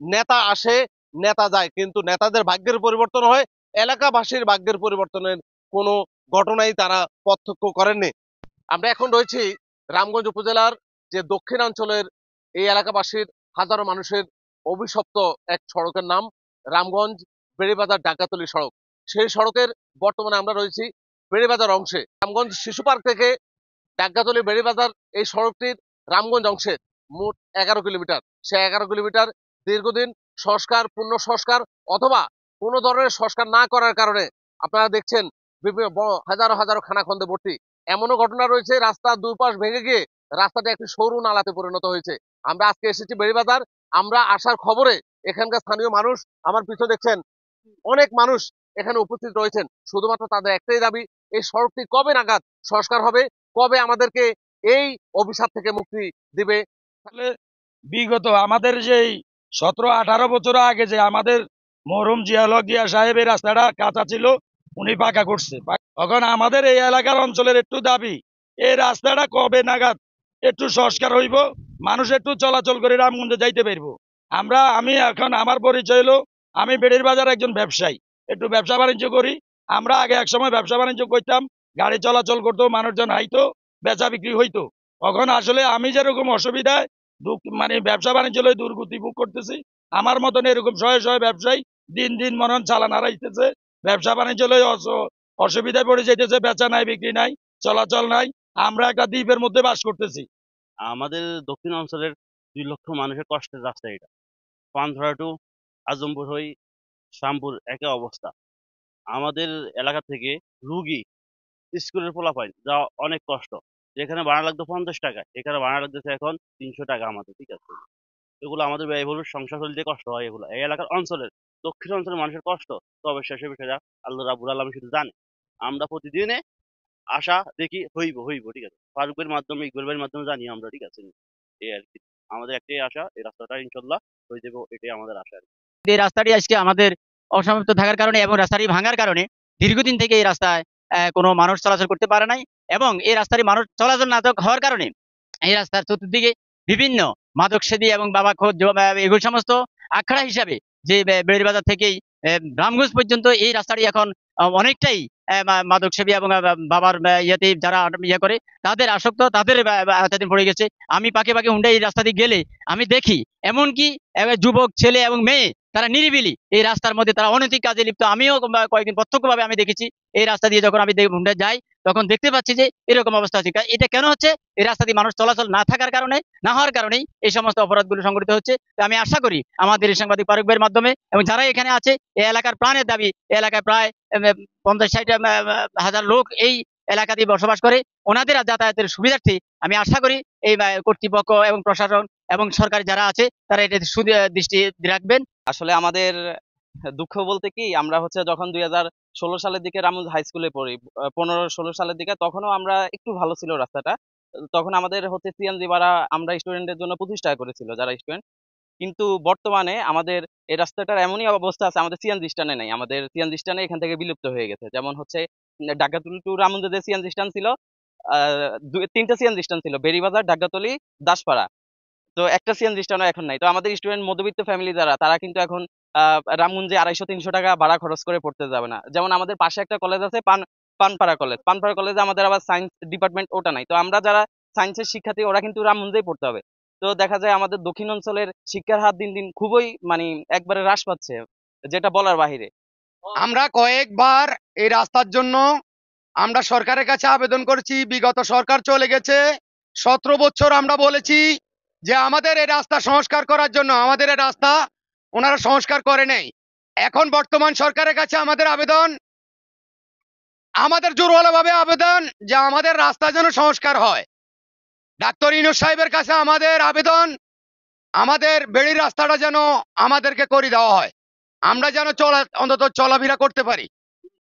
নেতা আসে, নেতা যায়, কিন্তু নেতাদের ভাগ্যের পরিবর্তন হয়, এলাকাবাসীর ভাগ্যের পরিবর্তনের কোনো ঘটনাই তারা প্রত্যক্ষ করেননি। আমরা এখন রয়েছি রামগঞ্জ উপজেলার যে দক্ষিণাঞ্চলের এই এলাকাবাসীর হাজারো মানুষের অভিশপ্ত এক সড়কের নাম রামগঞ্জ বেড়িবাজার ডাকাতলী সড়ক। সেই সড়কের বর্তমানে আমরা রয়েছি বেড়িবাজার অংশে। রামগঞ্জ শিশু পার্ক থেকে ডাকাতলী বেড়িবাজার এই সড়কটির রামগঞ্জ অংশে মোট 11 কিলোমিটার। সে 11 কিলোমিটার দীর্ঘদিন সংস্কার, পূর্ণ সংস্কার অথবা কোনো ধরনের সংস্কার না করার কারণে আপনারা দেখছেন বিভিন্ন বড় হাজারো হাজারো খানাখন্দে ভর্তি। এমনও ঘটনা রয়েছে রাস্তার দুই পাশ ভেঙে গিয়ে রাস্তাটা একটি সরু নালাতে পরিণত হয়েছে। আমরা আজকে এসেছি বেড়িবাজার। আমরা আসার খবরে এখানকার স্থানীয় মানুষ, আমার পিছনে দেখছেন অনেক মানুষ এখানে উপস্থিত রয়েছেন। শুধুমাত্র তাদের একটাই দাবি, এই সড়কটি কবে নাগাদ সংস্কার হবে, কবে আমাদেরকে এই অভিশাপ থেকে মুক্তি দিবে। তাহলে বিগত আমাদের যেই 17-18 বছর আগে যে আমাদের মরহুম জিয়া সাহেব এই রাস্তাটা কাঁচা ছিল, উনি পাকা করছে। তখন আমাদের এই এলাকার অঞ্চলের একটু দাবি, এই রাস্তাটা কবে নাগাদ একটু সংস্কার হইব, মানুষ একটু চলাচল করে রামগঞ্জে যাইতে পারবো। আমি এখন আমার পরিচয় হলো, আমি বেড়ির বাজার একজন ব্যবসায়ী, একটু ব্যবসা বাণিজ্য করি। আমরা আগে এক সময় ব্যবসা বাণিজ্য করতাম, গাড়ি চলাচল করতো, মানুষজন আইতো, বেচা বিক্রি হইতো। তখন আসলে আমি যেরকম অসুবিধায় মানে ব্যবসা বাণিজ্য লই দুর্গতি ভোগ করতেছি, আমার মতন এরকম শয়ে শয়ে ব্যবসায়ী দিন দিন মনে হন চালান হারাইতেছে, ব্যবসা বাণিজ্য লই অসুবিধায় পড়ে যাইতেছে, বেচা নাই, বিক্রি নাই, চলাচল নাই। আমরা একটা দ্বীপের মধ্যে বাস করতেছি। আমাদের দক্ষিণ অঞ্চলের 2 লক্ষ মানুষের কষ্টের রাস্তা এটা। পানধরা টু আজমপুর হই শ্যামপুর একই অবস্থা। আমাদের এলাকা থেকে রুগী, স্কুলের পোলাপাইন যা অনেক কষ্ট। যেখানে ভাড়া লাগতো 50 টাকা, এখানে ভাড়া লাগতেছে এখন 300 টাকা আমাদের, ঠিক আছে। এগুলো আমাদের ব্যয়বহুল সংসার চলতে কষ্ট হয়। এগুলো এই এলাকার অঞ্চলের দক্ষিণ অঞ্চলের মানুষের কষ্ট, তবে শেষে বিষয়টা আল্লাহ রাব্বুল আলামিন শুধু জানে। আমরা প্রতিদিনে আশা দেখি হইব হইব, ঠিক আছে। ফারুকের মাধ্যমে, ইকবালের মাধ্যমে জানি আমরা, ঠিক আছে। এই আর কি আমাদের একটাই আশা, এই রাস্তাটা ইনশাল্লাহ হয়ে যাবে, এটাই আমাদের আশা আর কি। এই রাস্তাটি আজকে আমাদের অসমাপ্ত থাকার কারণে এবং রাস্তাটি ভাঙার কারণে দীর্ঘদিন থেকে এই রাস্তায় কোনো মানুষ চলাচল করতে পারে নাই, এবং এই রাস্তাটি মানুষ চলাচল না হওয়ার কারণে এই রাস্তার চতুর্দিকে বিভিন্ন মাদক সেবী এবং বাবা খোদ এগুলো সমস্ত আখড়া হিসাবে যে বেড়িবাজার থেকেই রামগঞ্জ পর্যন্ত এই রাস্তাটি এখন অনেকটাই মাদক সেবী এবং বাবার ইয়েতে যারা ইয়ে করে তাদের আসক্ত, তাদের আওতাধীন পড়ে গেছে। আমি পাকে পাকে হুন্ডা এই রাস্তা দিয়ে গেলে আমি দেখি এমনকি যুবক ছেলে এবং মেয়ে তারা নিরিবিলি এই রাস্তার মধ্যে তারা অনৈতিক কাজে লিপ্ত। আমিও কয়েকদিন প্রত্যক্ষভাবে আমি দেখেছি এই রাস্তা দিয়ে যখন আমি হুন্ডা যাই তখন দেখতে পাচ্ছি যে এরকম অবস্থা আছে। এটা কেন হচ্ছে? এই রাস্তা দিয়ে মানুষ চলাচল না থাকার কারণে, না হওয়ার কারণেই এই সমস্ত অপরাধগুলো সংঘটিত হচ্ছে। তো আমি আশা করি আমাদের এই সাংবাদিক ফারুক ভাইয়ের মাধ্যমে এবং যারা এখানে আছে, এই এলাকার প্রাণের দাবি, এই এলাকায় প্রায় 50-60 হাজার লোক এই এলাকা দিয়ে বসবাস করে, ওনাদের যাতায়াতের সুবিধার্থে আমি আশা করি এই কর্তৃপক্ষ এবং প্রশাসন এবং সরকার যারা আছে তারা এটা দৃষ্টি রাখবেন। আসলে আমাদের দুঃখ বলতে কি, আমরা হচ্ছে যখন 2016 সালের দিকে রামগঞ্জ হাই স্কুলে পড়ি, 15-16 সালের দিকে, তখনও আমরা একটু ভালো ছিল রাস্তাটা। তখন আমাদের হচ্ছে সিএনজি ভাড়া আমরা স্টুডেন্টের জন্য 25 টাকা করেছিল, যারা স্টুডেন্ট। কিন্তু বর্তমানে আমাদের এই রাস্তাটার এমনই অবস্থা আছে, আমাদের সিএনজি স্ট্যান্ডে নাই, আমাদের সিএনজি স্ট্যান্ডে এখান থেকে বিলুপ্ত হয়ে গেছে। যেমন হচ্ছে ডাকাতুলি টু রামগঞ্জে যে সিএনজি স্ট্যান্ড ছিল, 3টা সিএনজি স্ট্যান্ড ছিল, বেড়িবাজার, ডাকাতলি, দাসপাড়া। তো একটা সিএনজি স্ট্যান্ডও এখন নাই। তো আমাদের স্টুডেন্ট, মধ্যবিত্ত ফ্যামিলি যারা, তারা কিন্তু এখন রামগঞ্জে 250-300 টাকা ভাড়া খরচ করে পড়তে যাবে না। যেমন আমাদের পাশে একটা কলেজ আছে, পানপাড়া কলেজ। পানপাড়া কলেজে আমাদের আবার সায়েন্স ডিপার্টমেন্ট ওটা নাই। তো আমরা যারা সায়েন্সের শিক্ষার্থী, ওরা কিন্তু রামগঞ্জেই পড়তে হবে। তো দেখা যায় আমাদের দক্ষিণ অঞ্চলের শিক্ষার হার দিন দিন খুবই মানে একবারে হ্রাস পাচ্ছে, যেটা বলার বাহিরে। আমরা কয়েকবার এই রাস্তার জন্য আমরা সরকারের কাছে আবেদন করেছি। বিগত সরকার চলে গেছে, 17 বছর আমরা বলেছি যে আমাদের এই রাস্তা সংস্কার করার জন্য। আমাদের এই রাস্তা ওনারা সংস্কার করে নেই। এখন বর্তমান সরকারের কাছে আমাদের আবেদন, আমাদের জোরওয়ালাভাবে আবেদন যে আমাদের রাস্তা যেন সংস্কার হয়। ডাক্তার ইউনূস সাহেবের কাছে আমাদের আবেদন, আমাদের বেড়ির রাস্তাটা যেন আমাদেরকে করে দেওয়া হয়, আমরা যেন অন্তত চলাফেরা করতে পারি।